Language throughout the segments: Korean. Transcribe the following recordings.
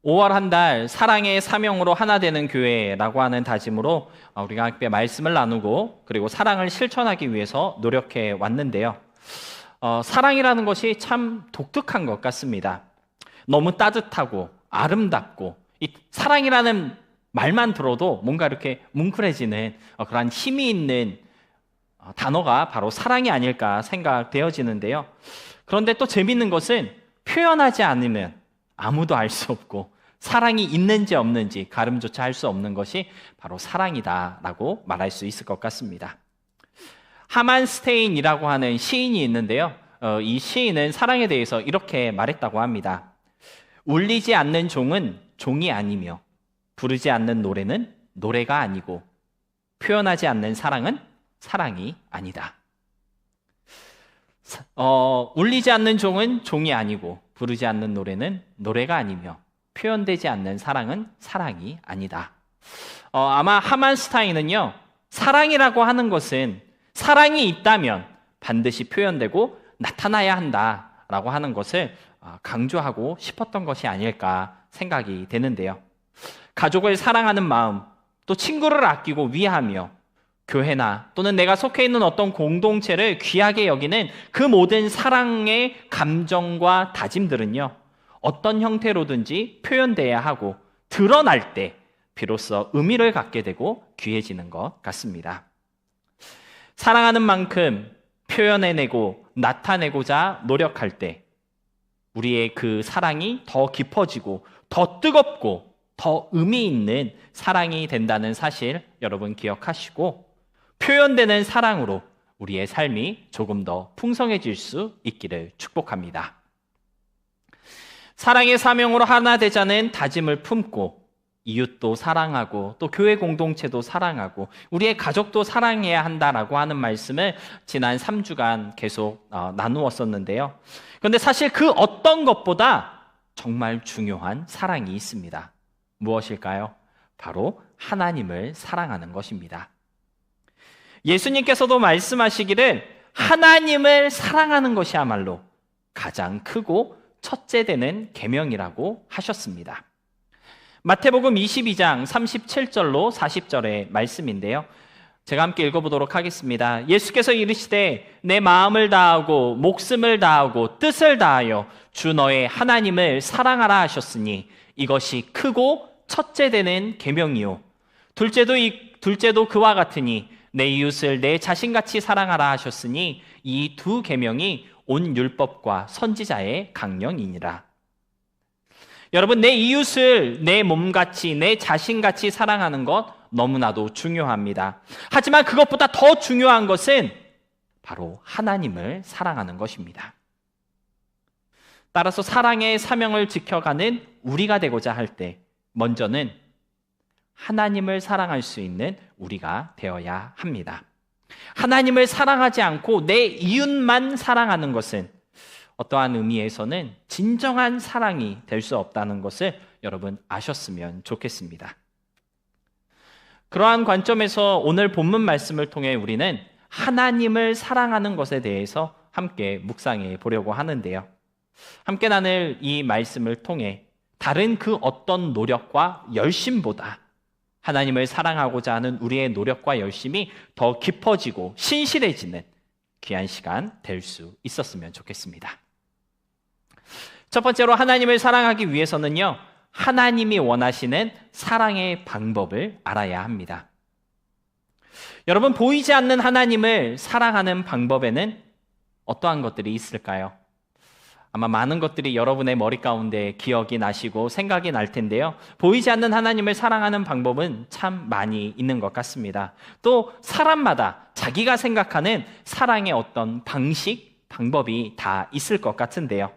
5월 한 달 사랑의 사명으로 하나 되는 교회라고 하는 다짐으로 우리가 함께 말씀을 나누고 그리고 사랑을 실천하기 위해서 노력해 왔는데요. 사랑이라는 것이 참 독특한 것 같습니다. 너무 따뜻하고 아름답고 이 사랑이라는 말만 들어도 뭔가 이렇게 뭉클해지는 그런 힘이 있는 단어가 바로 사랑이 아닐까 생각되어지는데요. 그런데 또 재밌는 것은 표현하지 않으면 아무도 알 수 없고 사랑이 있는지 없는지 가름조차 할 수 없는 것이 바로 사랑이다라고 말할 수 있을 것 같습니다. 하만 스테인이라고 하는 시인이 있는데요. 이 시인은 사랑에 대해서 이렇게 말했다고 합니다. 울리지 않는 종은 종이 아니며 부르지 않는 노래는 노래가 아니고 표현하지 않는 사랑은 사랑이 아니다. 울리지 않는 종은 종이 아니고 부르지 않는 노래는 노래가 아니며 표현되지 않는 사랑은 사랑이 아니다. 아마 하만스타인은요, 사랑이라고 하는 것은 사랑이 있다면 반드시 표현되고 나타나야 한다라고 하는 것을 강조하고 싶었던 것이 아닐까 생각이 되는데요. 가족을 사랑하는 마음, 또 친구를 아끼고 위하며 교회나 또는 내가 속해 있는 어떤 공동체를 귀하게 여기는 그 모든 사랑의 감정과 다짐들은요, 어떤 형태로든지 표현돼야 하고 드러날 때 비로소 의미를 갖게 되고 귀해지는 것 같습니다. 사랑하는 만큼 표현해내고 나타내고자 노력할 때 우리의 그 사랑이 더 깊어지고 더 뜨겁고 더 의미 있는 사랑이 된다는 사실 여러분 기억하시고 표현되는 사랑으로 우리의 삶이 조금 더 풍성해질 수 있기를 축복합니다. 사랑의 사명으로 하나 되자는 다짐을 품고 이웃도 사랑하고 또 교회 공동체도 사랑하고 우리의 가족도 사랑해야 한다라고 하는 말씀을 지난 3주간 계속 나누었었는데요. 그런데 사실 그 어떤 것보다 정말 중요한 사랑이 있습니다. 무엇일까요? 바로 하나님을 사랑하는 것입니다. 예수님께서도 말씀하시기를 하나님을 사랑하는 것이야말로 가장 크고 첫째 되는 계명이라고 하셨습니다. 마태복음 22장 37절로 40절의 말씀인데요. 제가 함께 읽어보도록 하겠습니다. 예수께서 이르시되 내 마음을 다하고 목숨을 다하고 뜻을 다하여 주 너의 하나님을 사랑하라 하셨으니 이것이 크고 첫째 되는 계명이요 둘째도 그와 같으니 내 이웃을 내 자신같이 사랑하라 하셨으니 이 두 계명이 온 율법과 선지자의 강령이니라. 여러분, 내 이웃을 내 몸같이 내 자신같이 사랑하는 것 너무나도 중요합니다. 하지만 그것보다 더 중요한 것은 바로 하나님을 사랑하는 것입니다. 따라서 사랑의 사명을 지켜가는 우리가 되고자 할 때 먼저는 하나님을 사랑할 수 있는 우리가 되어야 합니다. 하나님을 사랑하지 않고 내 이웃만 사랑하는 것은 어떠한 의미에서는 진정한 사랑이 될 수 없다는 것을 여러분 아셨으면 좋겠습니다. 그러한 관점에서 오늘 본문 말씀을 통해 우리는 하나님을 사랑하는 것에 대해서 함께 묵상해 보려고 하는데요. 함께 나눌 이 말씀을 통해 다른 그 어떤 노력과 열심보다 하나님을 사랑하고자 하는 우리의 노력과 열심이 더 깊어지고 신실해지는 귀한 시간 될 수 있었으면 좋겠습니다. 첫 번째로 하나님을 사랑하기 위해서는요, 하나님이 원하시는 사랑의 방법을 알아야 합니다. 여러분, 보이지 않는 하나님을 사랑하는 방법에는 어떠한 것들이 있을까요? 아마 많은 것들이 여러분의 머리 가운데 기억이 나시고 생각이 날 텐데요. 보이지 않는 하나님을 사랑하는 방법은 참 많이 있는 것 같습니다. 또 사람마다 자기가 생각하는 사랑의 어떤 방식, 방법이 다 있을 것 같은데요.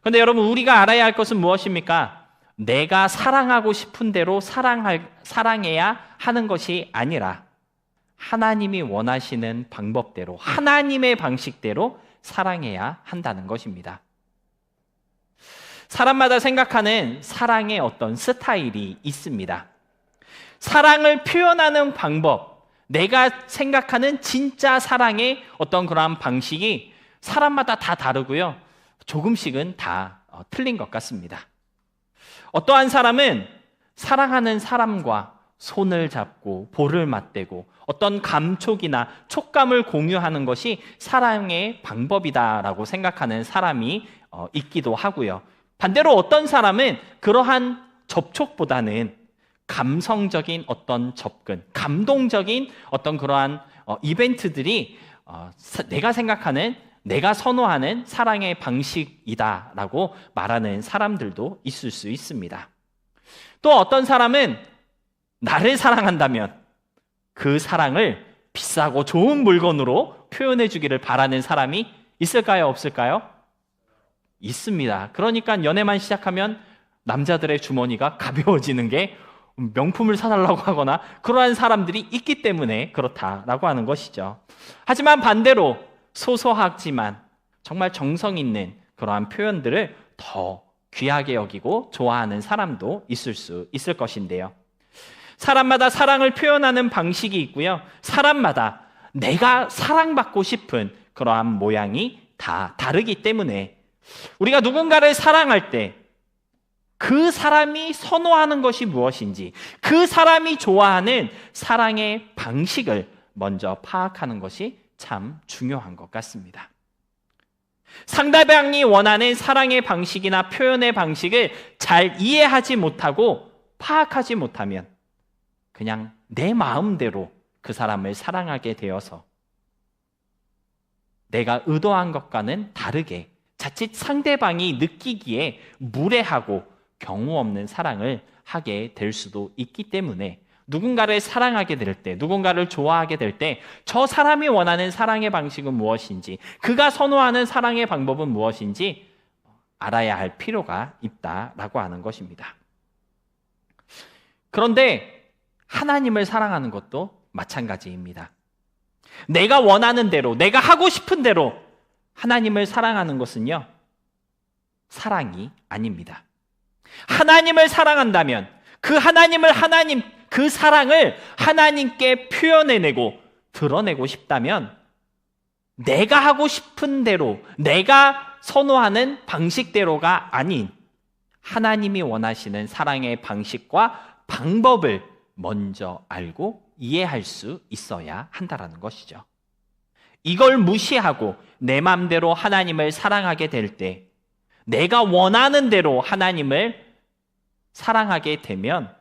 그런데 여러분, 우리가 알아야 할 것은 무엇입니까? 내가 사랑하고 싶은 대로 사랑해야 하는 것이 아니라 하나님이 원하시는 방법대로, 하나님의 방식대로 사랑해야 한다는 것입니다. 사람마다 생각하는 사랑의 어떤 스타일이 있습니다. 사랑을 표현하는 방법, 내가 생각하는 진짜 사랑의 어떤 그러한 방식이 사람마다 다 다르고요. 조금씩은 다 틀린 것 같습니다. 어떠한 사람은 사랑하는 사람과 손을 잡고 볼을 맞대고 어떤 감촉이나 촉감을 공유하는 것이 사랑의 방법이다라고 생각하는 사람이 있기도 하고요. 반대로 어떤 사람은 그러한 접촉보다는 감성적인 어떤 접근, 감동적인 어떤 그러한 이벤트들이 내가 생각하는, 내가 선호하는 사랑의 방식이다라고 말하는 사람들도 있을 수 있습니다. 또 어떤 사람은 나를 사랑한다면 그 사랑을 비싸고 좋은 물건으로 표현해 주기를 바라는 사람이 있을까요? 없을까요? 있습니다. 그러니까 연애만 시작하면 남자들의 주머니가 가벼워지는 게 명품을 사달라고 하거나 그러한 사람들이 있기 때문에 그렇다라고 하는 것이죠. 하지만 반대로 소소하지만 정말 정성 있는 그러한 표현들을 더 귀하게 여기고 좋아하는 사람도 있을 것인데요. 사람마다 사랑을 표현하는 방식이 있고요. 사람마다 내가 사랑받고 싶은 그러한 모양이 다 다르기 때문에 우리가 누군가를 사랑할 때 그 사람이 선호하는 것이 무엇인지, 그 사람이 좋아하는 사랑의 방식을 먼저 파악하는 것이 참 중요한 것 같습니다. 상대방이 원하는 사랑의 방식이나 표현의 방식을 잘 이해하지 못하고 파악하지 못하면 그냥 내 마음대로 그 사람을 사랑하게 되어서 내가 의도한 것과는 다르게 자칫 상대방이 느끼기에 무례하고 경우 없는 사랑을 하게 될 수도 있기 때문에 누군가를 사랑하게 될 때, 누군가를 좋아하게 될 때 저 사람이 원하는 사랑의 방식은 무엇인지, 그가 선호하는 사랑의 방법은 무엇인지 알아야 할 필요가 있다라고 하는 것입니다. 그런데 하나님을 사랑하는 것도 마찬가지입니다. 내가 원하는 대로, 내가 하고 싶은 대로 하나님을 사랑하는 것은요, 사랑이 아닙니다. 하나님을 사랑한다면 그 그 사랑을 하나님께 표현해내고 드러내고 싶다면 내가 하고 싶은 대로, 내가 선호하는 방식대로가 아닌 하나님이 원하시는 사랑의 방식과 방법을 먼저 알고 이해할 수 있어야 한다는 것이죠. 이걸 무시하고 내 마음대로 하나님을 사랑하게 될 때, 내가 원하는 대로 하나님을 사랑하게 되면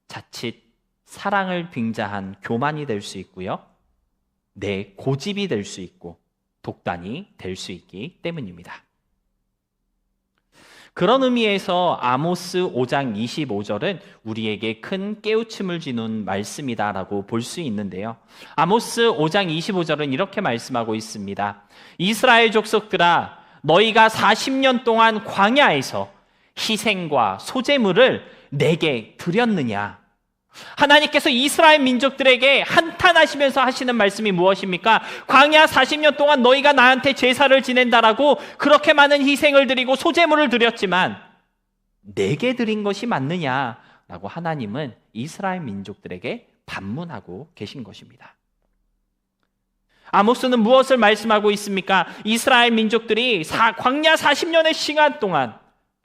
자칫 사랑을 빙자한 교만이 될 수 있고요, 내 고집이 될 수 있고 독단이 될 수 있기 때문입니다. 그런 의미에서 아모스 5장 25절은 우리에게 큰 깨우침을 주는 말씀이다라고 볼 수 있는데요. 아모스 5장 25절은 이렇게 말씀하고 있습니다. 이스라엘 족속들아, 너희가 40년 동안 광야에서 희생과 소제물을 내게 드렸느냐? 하나님께서 이스라엘 민족들에게 한탄하시면서 하시는 말씀이 무엇입니까? 광야 40년 동안 너희가 나한테 제사를 지낸다라고 그렇게 많은 희생을 드리고 소제물을 드렸지만 내게 드린 것이 맞느냐라고 하나님은 이스라엘 민족들에게 반문하고 계신 것입니다. 아모스는 무엇을 말씀하고 있습니까? 이스라엘 민족들이 광야 40년의 시간 동안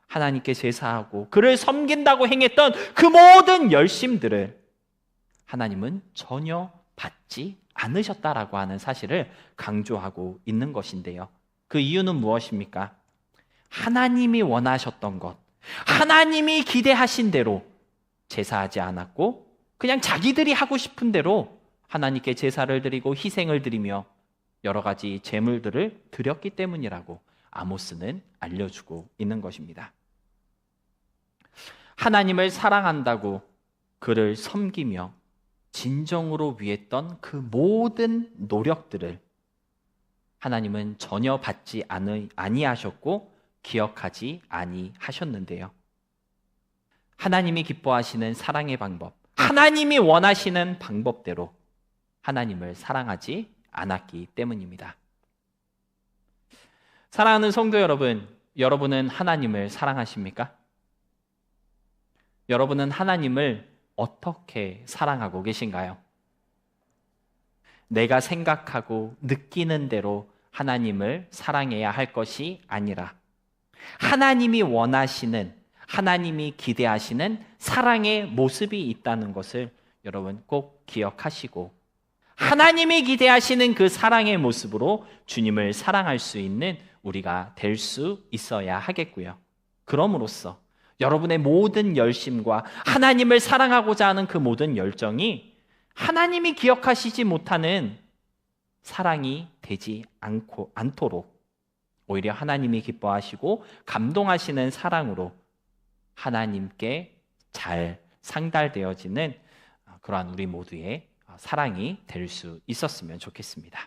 하나님께 제사하고 그를 섬긴다고 행했던 그 모든 열심들을 하나님은 전혀 받지 않으셨다라고 하는 사실을 강조하고 있는 것인데요. 그 이유는 무엇입니까? 하나님이 원하셨던 것, 하나님이 기대하신 대로 제사하지 않았고 그냥 자기들이 하고 싶은 대로 하나님께 제사를 드리고 희생을 드리며 여러 가지 제물들을 드렸기 때문이라고 아모스는 알려주고 있는 것입니다. 하나님을 사랑한다고 그를 섬기며 진정으로 위했던 그 모든 노력들을 하나님은 전혀 받지 아니하셨고 기억하지 아니하셨는데요. 하나님이 기뻐하시는 사랑의 방법, 하나님이 원하시는 방법대로 하나님을 사랑하지 않았기 때문입니다. 사랑하는 성도 여러분, 여러분은 하나님을 사랑하십니까? 여러분은 하나님을 어떻게 사랑하고 계신가요? 내가 생각하고 느끼는 대로 하나님을 사랑해야 할 것이 아니라 하나님이 원하시는, 하나님이 기대하시는 사랑의 모습이 있다는 것을 여러분 꼭 기억하시고, 하나님이 기대하시는 그 사랑의 모습으로 주님을 사랑할 수 있는 우리가 될 수 있어야 하겠고요. 그럼으로써 여러분의 모든 열심과 하나님을 사랑하고자 하는 그 모든 열정이 하나님이 기억하시지 못하는 사랑이 되지 않도록 오히려 하나님이 기뻐하시고 감동하시는 사랑으로 하나님께 잘 상달되어지는 그러한 우리 모두의 사랑이 될 수 있었으면 좋겠습니다.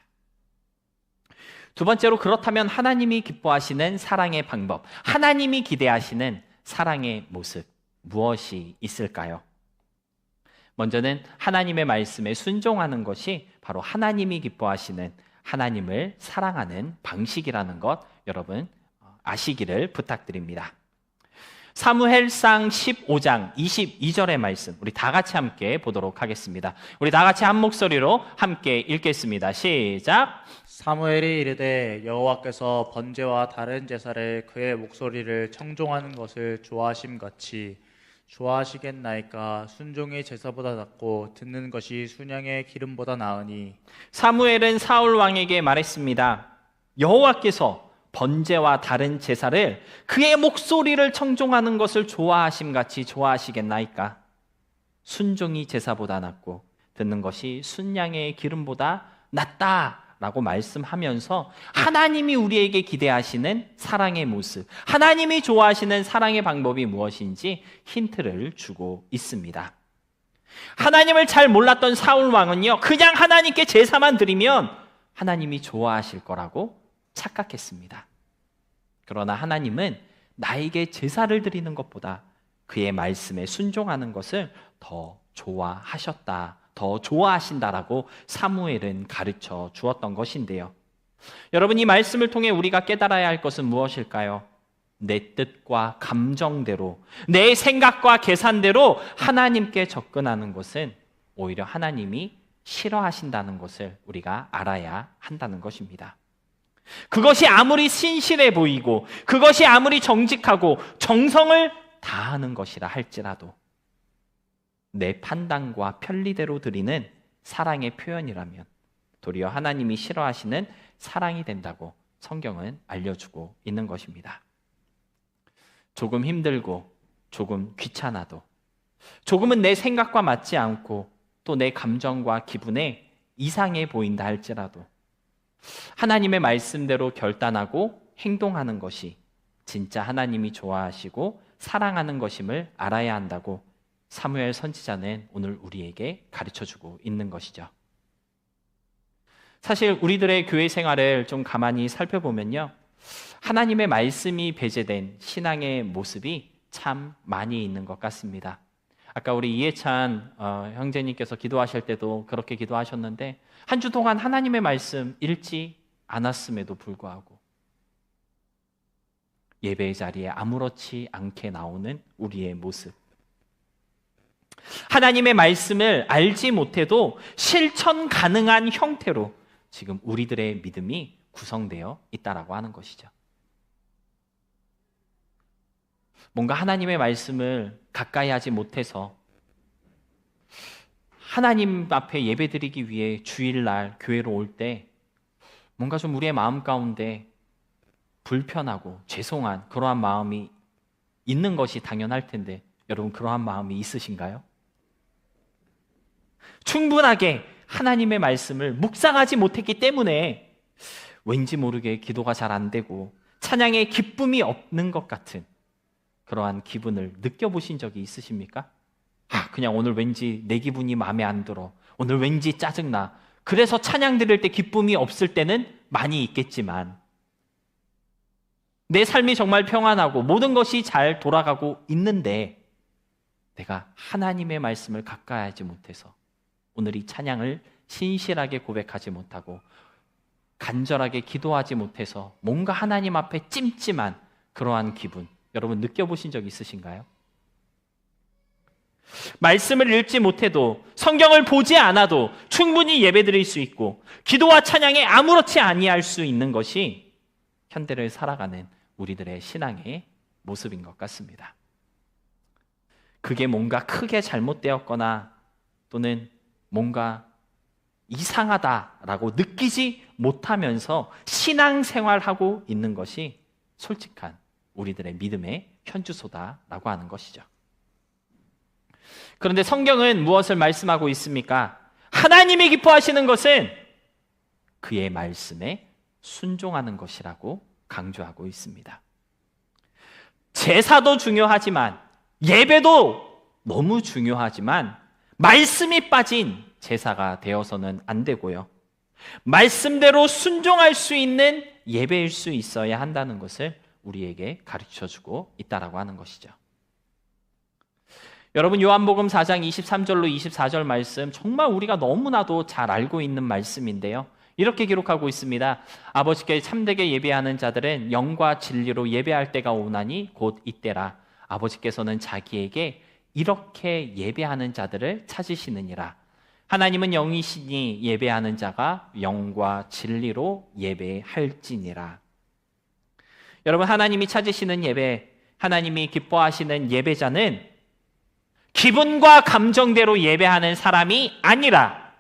두 번째로, 그렇다면 하나님이 기뻐하시는 사랑의 방법, 하나님이 기대하시는 사랑의 모습, 무엇이 있을까요? 먼저는 하나님의 말씀에 순종하는 것이 바로 하나님이 기뻐하시는 하나님을 사랑하는 방식이라는 것 여러분 아시기를 부탁드립니다. 사무엘상 15장 22절의 말씀, 우리 다 같이 함께 보도록 하겠습니다. 우리 다 같이 한 목소리로 함께 읽겠습니다. 시작. 사무엘이 이르되 여호와께서 번제와 다른 제사를 그의 목소리를 청종하는 것을 좋아하심 같이 좋아하시겠나이까. 순종이 제사보다 낫고 듣는 것이 순양의 기름보다 나으니. 사무엘은 사울 왕에게 말했습니다. 여호와께서 번제와 다른 제사를 그의 목소리를 청종하는 것을 좋아하심같이 좋아하시겠나이까. 순종이 제사보다 낫고 듣는 것이 순양의 기름보다 낫다라고 말씀하면서 하나님이 우리에게 기대하시는 사랑의 모습, 하나님이 좋아하시는 사랑의 방법이 무엇인지 힌트를 주고 있습니다. 하나님을 잘 몰랐던 사울 왕은요, 그냥 하나님께 제사만 드리면 하나님이 좋아하실 거라고 착각했습니다. 그러나 하나님은 나에게 제사를 드리는 것보다 그의 말씀에 순종하는 것을 더 좋아하셨다, 더 좋아하신다라고 사무엘은 가르쳐 주었던 것인데요. 여러분, 이 말씀을 통해 우리가 깨달아야 할 것은 무엇일까요? 내 뜻과 감정대로, 내 생각과 계산대로 하나님께 접근하는 것은 오히려 하나님이 싫어하신다는 것을 우리가 알아야 한다는 것입니다. 그것이 아무리 신실해 보이고 그것이 아무리 정직하고 정성을 다하는 것이라 할지라도 내 판단과 편리대로 드리는 사랑의 표현이라면 도리어 하나님이 싫어하시는 사랑이 된다고 성경은 알려주고 있는 것입니다. 조금 힘들고 조금 귀찮아도, 조금은 내 생각과 맞지 않고 또 내 감정과 기분에 이상해 보인다 할지라도 하나님의 말씀대로 결단하고 행동하는 것이 진짜 하나님이 좋아하시고 사랑하는 것임을 알아야 한다고 사무엘 선지자는 오늘 우리에게 가르쳐주고 있는 것이죠. 사실 우리들의 교회 생활을 좀 가만히 살펴보면요, 하나님의 말씀이 배제된 신앙의 모습이 참 많이 있는 것 같습니다. 아까 우리 이해찬 형제님께서 기도하실 때도 그렇게 기도하셨는데 한 주 동안 하나님의 말씀 읽지 않았음에도 불구하고 예배의 자리에 아무렇지 않게 나오는 우리의 모습, 하나님의 말씀을 알지 못해도 실천 가능한 형태로 지금 우리들의 믿음이 구성되어 있다라고 하는 것이죠. 뭔가 하나님의 말씀을 가까이 하지 못해서 하나님 앞에 예배드리기 위해 주일날 교회로 올 때 뭔가 좀 우리의 마음 가운데 불편하고 죄송한 그러한 마음이 있는 것이 당연할 텐데 여러분, 그러한 마음이 있으신가요? 충분하게 하나님의 말씀을 묵상하지 못했기 때문에 왠지 모르게 기도가 잘 안 되고 찬양에 기쁨이 없는 것 같은 그러한 기분을 느껴보신 적이 있으십니까? 그냥 오늘 왠지 내 기분이 마음에 안 들어, 오늘 왠지 짜증나, 그래서 찬양 드릴 때 기쁨이 없을 때는 많이 있겠지만 내 삶이 정말 평안하고 모든 것이 잘 돌아가고 있는데 내가 하나님의 말씀을 가까이 하지 못해서 오늘 이 찬양을 신실하게 고백하지 못하고 간절하게 기도하지 못해서 뭔가 하나님 앞에 찜찜한 그러한 기분, 여러분 느껴보신 적 있으신가요? 말씀을 읽지 못해도, 성경을 보지 않아도 충분히 예배드릴 수 있고 기도와 찬양에 아무렇지 아니할 수 있는 것이 현대를 살아가는 우리들의 신앙의 모습인 것 같습니다. 그게 뭔가 크게 잘못되었거나 또는 뭔가 이상하다라고 느끼지 못하면서 신앙생활하고 있는 것이 솔직한 우리들의 믿음의 현주소다라고 하는 것이죠. 그런데 성경은 무엇을 말씀하고 있습니까? 하나님이 기뻐하시는 것은 그의 말씀에 순종하는 것이라고 강조하고 있습니다. 제사도 중요하지만 예배도 너무 중요하지만 말씀이 빠진 제사가 되어서는 안 되고요. 말씀대로 순종할 수 있는 예배일 수 있어야 한다는 것을 우리에게 가르쳐주고 있다라고 하는 것이죠. 여러분, 요한복음 4장 23절로 24절 말씀 정말 우리가 너무나도 잘 알고 있는 말씀인데요. 이렇게 기록하고 있습니다. 아버지께 참되게 예배하는 자들은 영과 진리로 예배할 때가 오나니 곧 이때라. 아버지께서는 자기에게 이렇게 예배하는 자들을 찾으시느니라. 하나님은 영이시니 예배하는 자가 영과 진리로 예배할지니라. 여러분, 하나님이 찾으시는 예배, 하나님이 기뻐하시는 예배자는 기분과 감정대로 예배하는 사람이 아니라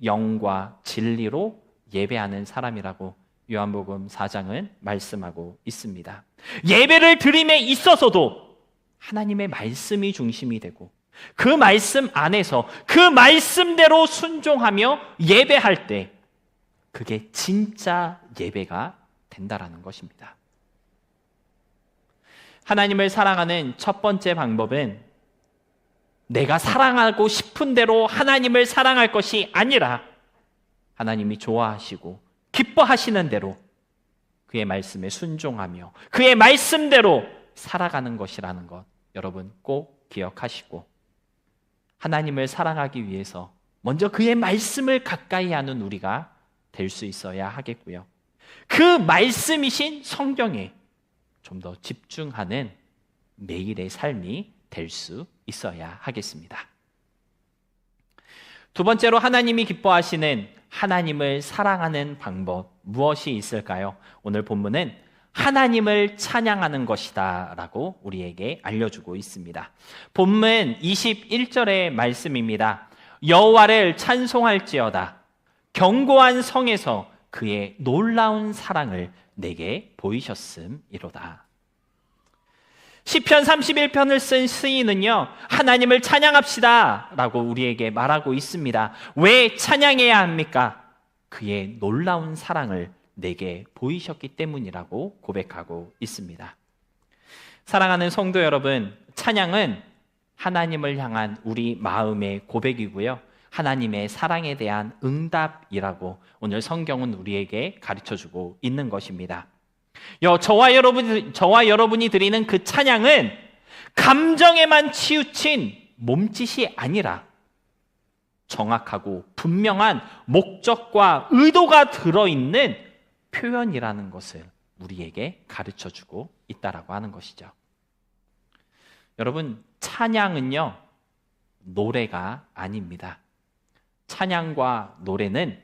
영과 진리로 예배하는 사람이라고 요한복음 4장은 말씀하고 있습니다. 예배를 드림에 있어서도 하나님의 말씀이 중심이 되고 그 말씀 안에서 그 말씀대로 순종하며 예배할 때 그게 진짜 예배가 된다라는 것입니다. 하나님을 사랑하는 첫 번째 방법은 내가 사랑하고 싶은 대로 하나님을 사랑할 것이 아니라 하나님이 좋아하시고 기뻐하시는 대로 그의 말씀에 순종하며 그의 말씀대로 살아가는 것이라는 것 여러분 꼭 기억하시고 하나님을 사랑하기 위해서 먼저 그의 말씀을 가까이 하는 우리가 될 수 있어야 하겠고요. 그 말씀이신 성경에 좀 더 집중하는 매일의 삶이 될 수 있어야 하겠습니다. 두 번째로 하나님이 기뻐하시는 하나님을 사랑하는 방법 무엇이 있을까요? 오늘 본문은 하나님을 찬양하는 것이다 라고 우리에게 알려주고 있습니다. 본문 21절의 말씀입니다. 여호와를 찬송할지어다. 견고한 성에서 그의 놀라운 사랑을 내게 보이셨음이로다. 시편 31편을 쓴 시인은요, 하나님을 찬양합시다 라고 우리에게 말하고 있습니다. 왜 찬양해야 합니까? 그의 놀라운 사랑을 내게 보이셨기 때문이라고 고백하고 있습니다. 사랑하는 성도 여러분, 찬양은 하나님을 향한 우리 마음의 고백이고요. 하나님의 사랑에 대한 응답이라고 오늘 성경은 우리에게 가르쳐주고 있는 것입니다. 저와 여러분이 드리는 그 찬양은 감정에만 치우친 몸짓이 아니라 정확하고 분명한 목적과 의도가 들어있는 표현이라는 것을 우리에게 가르쳐주고 있다라고 하는 것이죠. 여러분, 찬양은요, 노래가 아닙니다. 찬양과 노래는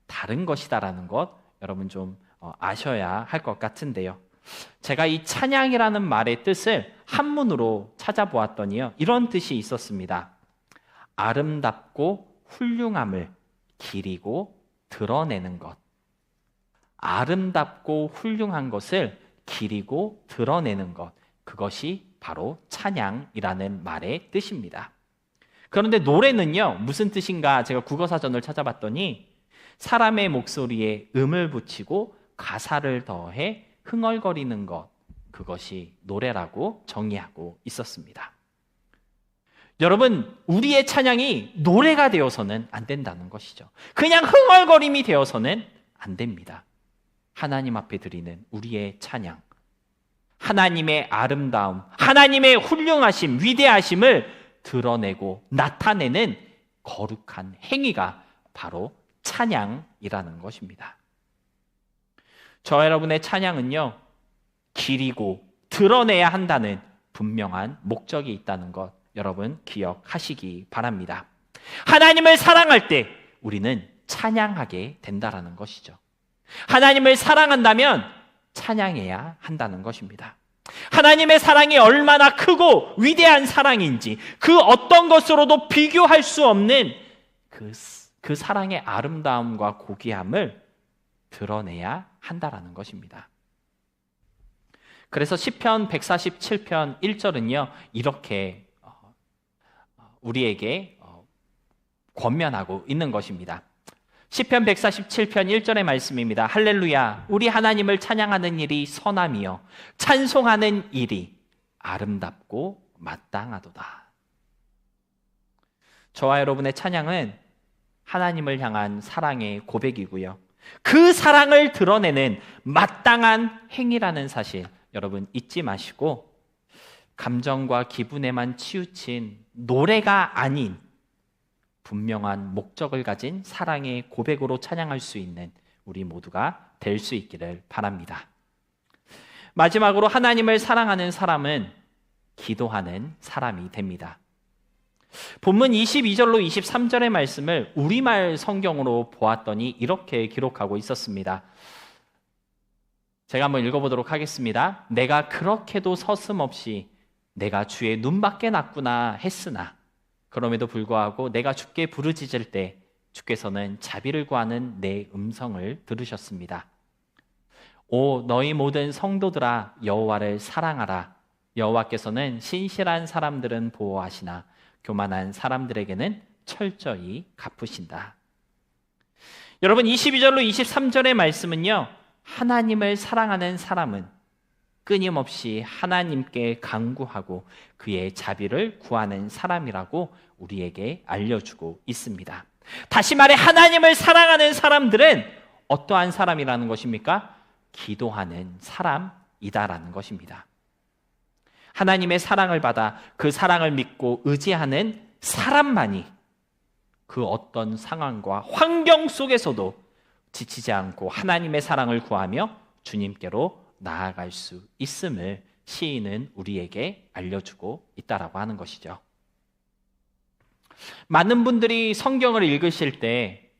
다른 것이다라는 것 여러분 좀 아셔야 할 것 같은데요. 제가 이 찬양이라는 말의 뜻을 한문으로 찾아보았더니요, 이런 뜻이 있었습니다. 아름답고 훌륭함을 기리고 드러내는 것. 아름답고 훌륭한 것을 기리고 드러내는 것. 그것이 바로 찬양이라는 말의 뜻입니다. 그런데 노래는요, 무슨 뜻인가 제가 국어사전을 찾아봤더니 사람의 목소리에 음을 붙이고 가사를 더해 흥얼거리는 것, 그것이 노래라고 정의하고 있었습니다. 여러분, 우리의 찬양이 노래가 되어서는 안 된다는 것이죠. 그냥 흥얼거림이 되어서는 안 됩니다. 하나님 앞에 드리는 우리의 찬양, 하나님의 아름다움, 하나님의 훌륭하심, 위대하심을 드러내고 나타내는 거룩한 행위가 바로 찬양이라는 것입니다. 저와 여러분의 찬양은요, 기리고 드러내야 한다는 분명한 목적이 있다는 것 여러분 기억하시기 바랍니다. 하나님을 사랑할 때 우리는 찬양하게 된다라는 것이죠. 하나님을 사랑한다면 찬양해야 한다는 것입니다. 하나님의 사랑이 얼마나 크고 위대한 사랑인지, 그 어떤 것으로도 비교할 수 없는 그 사랑의 아름다움과 고귀함을 드러내야 한다라는 것입니다. 그래서 시편 147편 1절은요, 이렇게 우리에게 권면하고 있는 것입니다. 시편 147편 1절의 말씀입니다. 할렐루야, 우리 하나님을 찬양하는 일이 선함이요 찬송하는 일이 아름답고 마땅하도다. 저와 여러분의 찬양은 하나님을 향한 사랑의 고백이고요, 그 사랑을 드러내는 마땅한 행위라는 사실 여러분 잊지 마시고, 감정과 기분에만 치우친 노래가 아닌 분명한 목적을 가진 사랑의 고백으로 찬양할 수 있는 우리 모두가 될 수 있기를 바랍니다. 마지막으로 하나님을 사랑하는 사람은 기도하는 사람이 됩니다. 본문 22절로 23절의 말씀을 우리말 성경으로 보았더니 이렇게 기록하고 있었습니다. 제가 한번 읽어보도록 하겠습니다. 내가 그렇게도 서슴없이 내가 주의 눈밖에 났구나 했으나 그럼에도 불구하고 내가 주께 부르짖을 때 주께서는 자비를 구하는 내 음성을 들으셨습니다. 오 너희 모든 성도들아 여호와를 사랑하라. 여호와께서는 신실한 사람들은 보호하시나 교만한 사람들에게는 철저히 갚으신다. 여러분 22절로 23절의 말씀은요, 하나님을 사랑하는 사람은 끊임없이 하나님께 간구하고 그의 자비를 구하는 사람이라고 우리에게 알려주고 있습니다. 다시 말해 하나님을 사랑하는 사람들은 어떠한 사람이라는 것입니까? 기도하는 사람이다라는 것입니다. 하나님의 사랑을 받아 그 사랑을 믿고 의지하는 사람만이 그 어떤 상황과 환경 속에서도 지치지 않고 하나님의 사랑을 구하며 주님께로 나아갈 수 있음을 시인은 우리에게 알려주고 있다라고 하는 것이죠. 많은 분들이 성경을 읽으실 때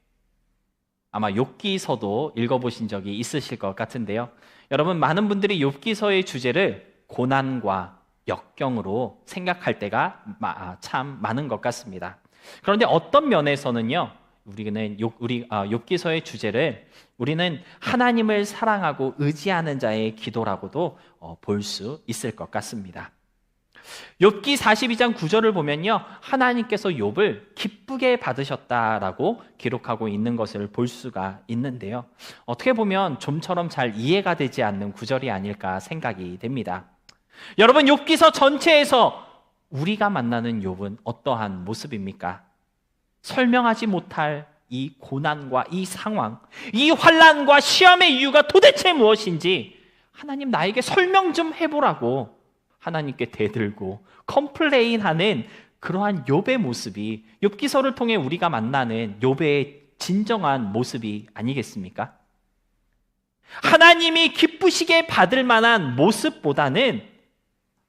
아마 욥기서도 읽어보신 적이 있으실 것 같은데요. 여러분 많은 분들이 욥기서의 주제를 고난과 역경으로 생각할 때가 참 많은 것 같습니다. 그런데 어떤 면에서는요, 우리는 욥기서의 주제를 우리는 하나님을 사랑하고 의지하는 자의 기도라고도 볼 수 있을 것 같습니다. 욥기 42장 9절을 보면요, 하나님께서 욥을 기쁘게 받으셨다라고 기록하고 있는 것을 볼 수가 있는데요, 어떻게 보면 좀처럼 잘 이해가 되지 않는 구절이 아닐까 생각이 됩니다. 여러분 욥기서 전체에서 우리가 만나는 욥은 어떠한 모습입니까? 설명하지 못할 이 고난과 이 상황, 이 환난과 시험의 이유가 도대체 무엇인지 하나님 나에게 설명 좀 해보라고 하나님께 대들고 컴플레인하는 그러한 욥의 모습이 욥기서를 통해 우리가 만나는 욥의 진정한 모습이 아니겠습니까? 하나님이 기쁘시게 받을 만한 모습보다는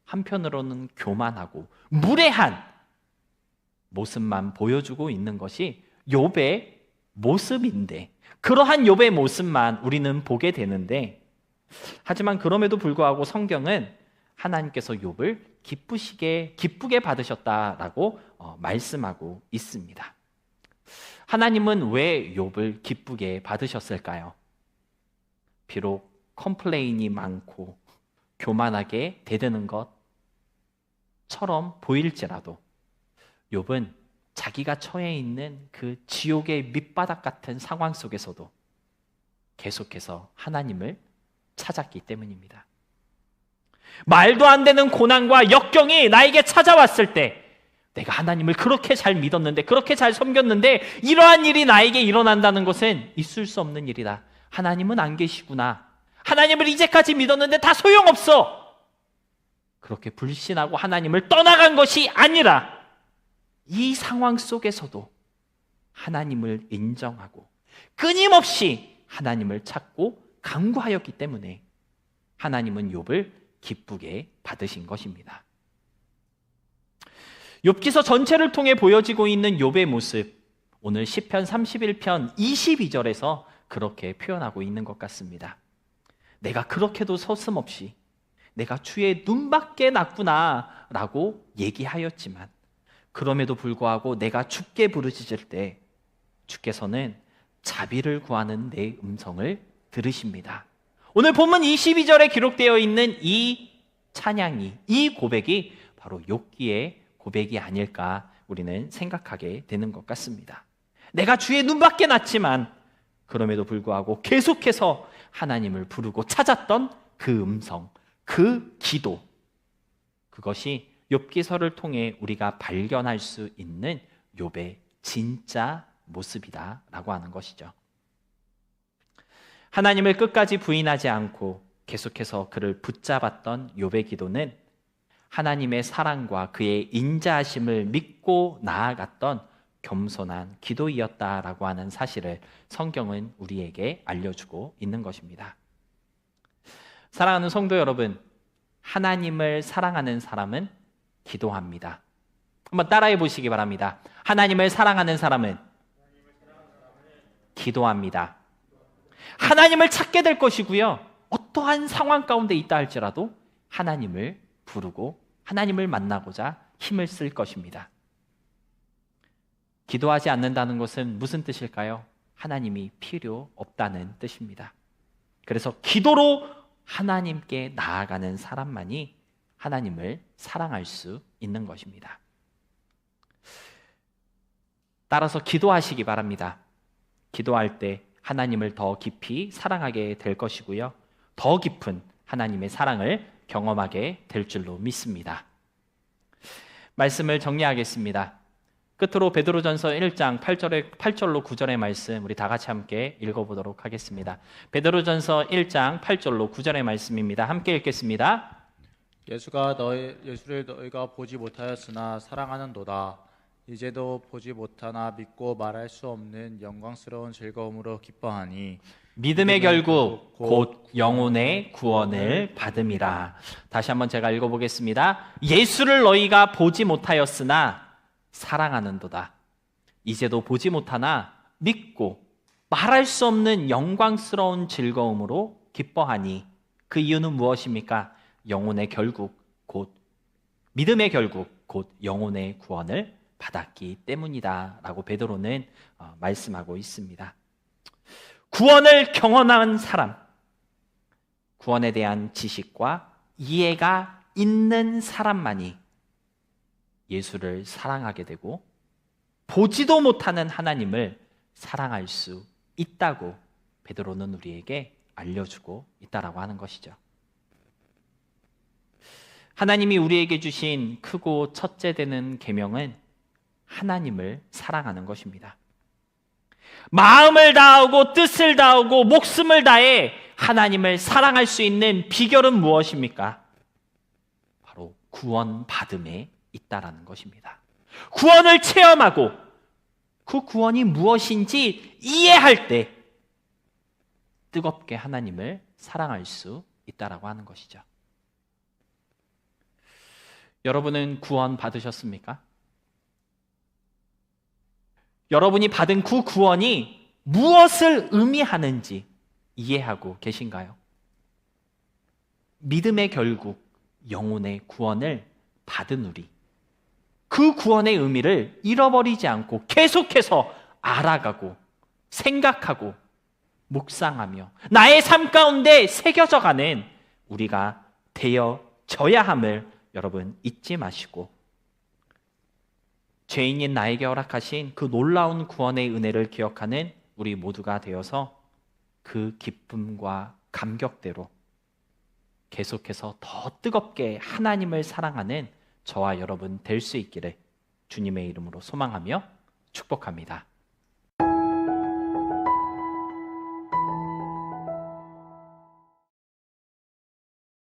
한편으로는 교만하고 무례한 모습만 보여주고 있는 것이 욥의 모습인데, 그러한 욥의 모습만 우리는 보게 되는데, 하지만 그럼에도 불구하고 성경은 하나님께서 욥을 기쁘게 받으셨다라고 말씀하고 있습니다. 하나님은 왜 욥을 기쁘게 받으셨을까요? 비록 컴플레인이 많고 교만하게 대드는 것처럼 보일지라도 욥은 자기가 처해 있는 그 지옥의 밑바닥 같은 상황 속에서도 계속해서 하나님을 찾았기 때문입니다. 말도 안 되는 고난과 역경이 나에게 찾아왔을 때 내가 하나님을 그렇게 잘 믿었는데, 그렇게 잘 섬겼는데 이러한 일이 나에게 일어난다는 것은 있을 수 없는 일이다. 하나님은 안 계시구나. 하나님을 이제까지 믿었는데 다 소용없어. 그렇게 불신하고 하나님을 떠나간 것이 아니라 이 상황 속에서도 하나님을 인정하고 끊임없이 하나님을 찾고 간구하였기 때문에 하나님은 욥을 기쁘게 받으신 것입니다. 욥기서 전체를 통해 보여지고 있는 욥의 모습, 오늘 시편 31편 22절에서 그렇게 표현하고 있는 것 같습니다. 내가 그렇게도 서슴없이 내가 주의 눈밖에 났구나 라고 얘기하였지만 그럼에도 불구하고 내가 주께 부르짖을 때 주께서는 자비를 구하는 내 음성을 들으십니다. 오늘 본문 22절에 기록되어 있는 이 찬양이, 이 고백이 바로 욥기의 고백이 아닐까 우리는 생각하게 되는 것 같습니다. 내가 주의 눈밖에 났지만 그럼에도 불구하고 계속해서 하나님을 부르고 찾았던 그 음성, 그 기도, 그것이 욥기서를 통해 우리가 발견할 수 있는 욥의 진짜 모습이다라고 하는 것이죠. 하나님을 끝까지 부인하지 않고 계속해서 그를 붙잡았던 욥의 기도는 하나님의 사랑과 그의 인자하심을 믿고 나아갔던 겸손한 기도이었다라고 하는 사실을 성경은 우리에게 알려주고 있는 것입니다. 사랑하는 성도 여러분, 하나님을 사랑하는 사람은 기도합니다. 한번 따라해 보시기 바랍니다. 하나님을 사랑하는 사람은 기도합니다. 하나님을 찾게 될 것이고요. 어떠한 상황 가운데 있다 할지라도 하나님을 부르고 하나님을 만나고자 힘을 쓸 것입니다. 기도하지 않는다는 것은 무슨 뜻일까요? 하나님이 필요 없다는 뜻입니다. 그래서 기도로 하나님께 나아가는 사람만이 하나님을 사랑할 수 있는 것입니다. 따라서 기도하시기 바랍니다. 기도할 때 하나님을 더 깊이 사랑하게 될 것이고요. 더 깊은 하나님의 사랑을 경험하게 될 줄로 믿습니다. 말씀을 정리하겠습니다. 끝으로 베드로전서 1장 8절로 9절의 말씀 우리 다 같이 함께 읽어보도록 하겠습니다. 베드로전서 1장 8절로 9절의 말씀입니다. 함께 읽겠습니다. 예수를 너희가 보지 못하였으나 사랑하는도다. 이제도 보지 못하나 믿고 말할 수 없는 영광스러운 즐거움으로 기뻐하니 믿음의 결국 곧 영혼의 구원을 받음이라. 다시 한번 제가 읽어보겠습니다. 예수를 너희가 보지 못하였으나 사랑하는도다. 이제도 보지 못하나 믿고 말할 수 없는 영광스러운 즐거움으로 기뻐하니 그 이유는 무엇입니까? 영혼의 결국 곧 믿음의 결국 곧 영혼의 구원을 받았기 때문이다 라고 베드로는 말씀하고 있습니다. 구원을 경험한 사람, 구원에 대한 지식과 이해가 있는 사람만이 예수를 사랑하게 되고 보지도 못하는 하나님을 사랑할 수 있다고 베드로는 우리에게 알려주고 있다라고 하는 것이죠. 하나님이 우리에게 주신 크고 첫째 되는 계명은 하나님을 사랑하는 것입니다. 마음을 다하고 뜻을 다하고 목숨을 다해 하나님을 사랑할 수 있는 비결은 무엇입니까? 바로 구원받음에 있다라는 것입니다. 구원을 체험하고 그 구원이 무엇인지 이해할 때 뜨겁게 하나님을 사랑할 수 있다라고 하는 것이죠. 여러분은 구원 받으셨습니까? 여러분이 받은 그 구원이 무엇을 의미하는지 이해하고 계신가요? 믿음의 결국 영혼의 구원을 받은 우리, 그 구원의 의미를 잃어버리지 않고 계속해서 알아가고 생각하고 묵상하며 나의 삶 가운데 새겨져가는 우리가 되어져야 함을 여러분 잊지 마시고 죄인인 나에게 허락하신 그 놀라운 구원의 은혜를 기억하는 우리 모두가 되어서 그 기쁨과 감격대로 계속해서 더 뜨겁게 하나님을 사랑하는 저와 여러분 될 수 있기를 주님의 이름으로 소망하며 축복합니다.